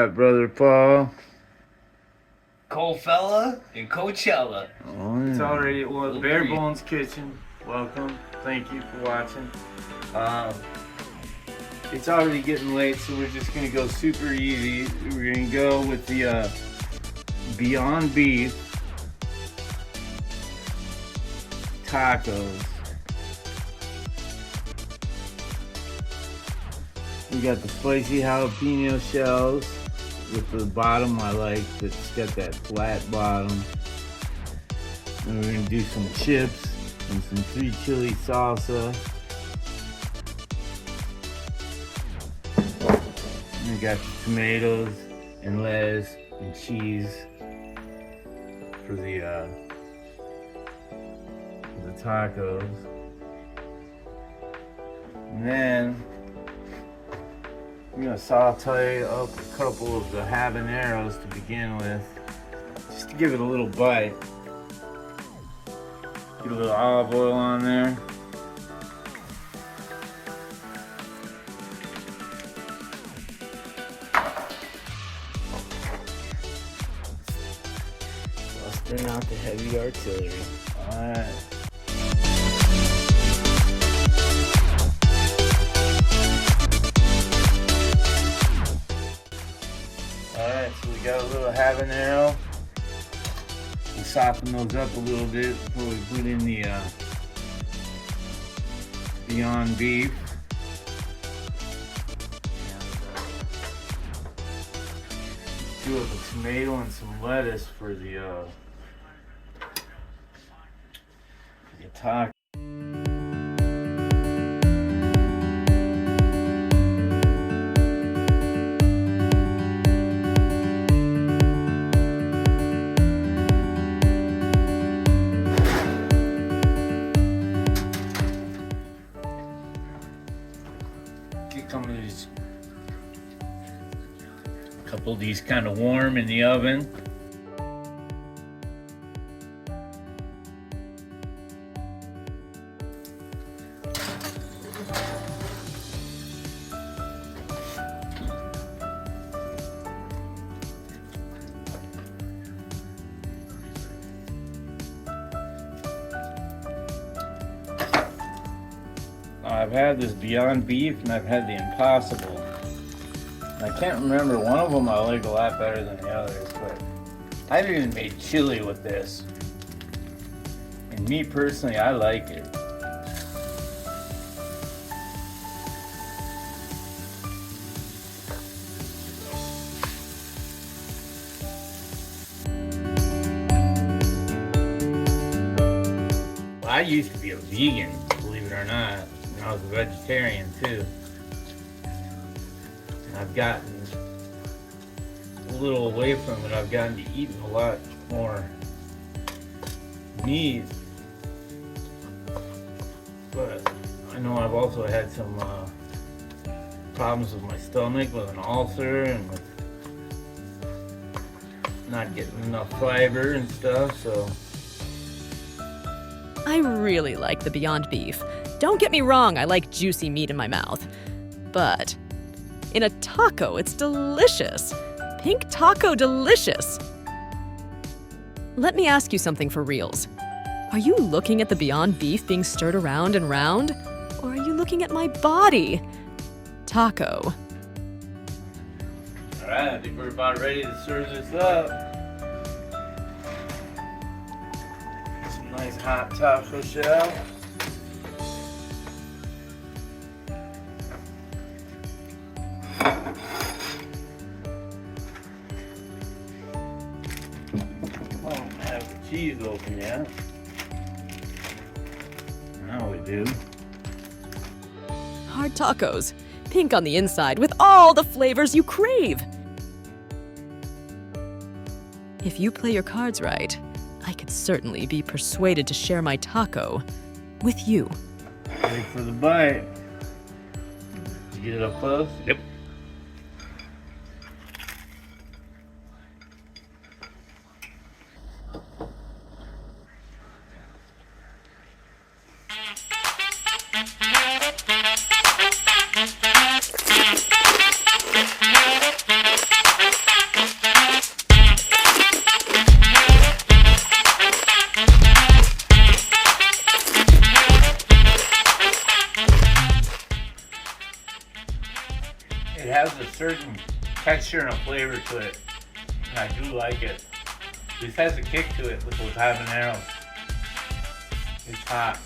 got, Brother Paul? Cold fella in Coachella. Oh, yeah. It's already Bare Bonz Kitchen. Welcome. Thank you for watching. It's already getting late, so we're just gonna go super easy. We're gonna go with the Beyond Beef tacos. We got the spicy jalapeno shells with the bottom I like that's got that flat bottom. And we're gonna do some chips and some sweet chili salsa. And we got the tomatoes and lettuce and cheese for the tacos. And then I'm gonna saute up a couple of the habaneros to begin with, just to give it a little bite. Get a little olive oil on there. Busting out the heavy artillery. Alright. Alright, so we got a little habanero. We'll soften those up a little bit before we put in the Beyond Beef. Do up a tomato and some lettuce for the taco. Couple of these kind of warm in the oven. I've had this Beyond Beef and I've had the Impossible. I can't remember, one of them I like a lot better than the others, but I've even made chili with this. And me personally, I like it. Well, I used to be a vegan, believe it or not, and I was a vegetarian too. I've gotten a little away from it. I've gotten to eat a lot more meat, but I know I've also had some problems with my stomach, with an ulcer, and with not getting enough fiber and stuff, so. I really like the Beyond Beef. Don't get me wrong, I like juicy meat in my mouth. But in a taco, it's delicious. Pink taco delicious. Let me ask you something for reals. Are you looking at the Beyond Beef being stirred around and round? Or are you looking at my body? Taco. All right, I think we're about ready to serve this up. Some nice hot taco shell. Cheese open yet. Now we do. Hard tacos. Pink on the inside with all the flavors you crave. If you play your cards right, I could certainly be persuaded to share my taco with you. Ready for the bite. Did you get it up close? Yep. certain texture and a flavor to it. And I do like it. This has a kick to it with those habaneros. It's hot.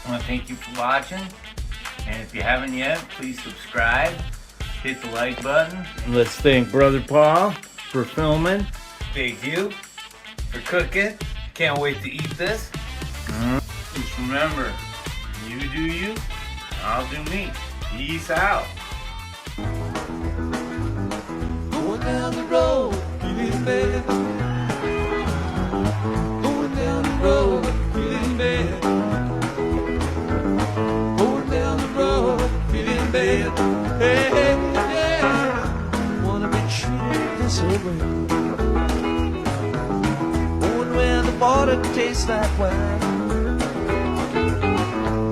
I want to thank you for watching. And if you haven't yet, please subscribe. Hit the like button. And let's thank Brother Paul for filming. Thank you for cooking. Can't wait to eat this. Just remember, you do you, I'll do me. Peace out. Going down the road, feeling bad. Going down the road, feeling bad. Going down the road, feeling bad. Hey, hey, yeah. Wanna be treated this way. Going where the water tastes like wine.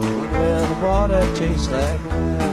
Going where the water tastes like wine.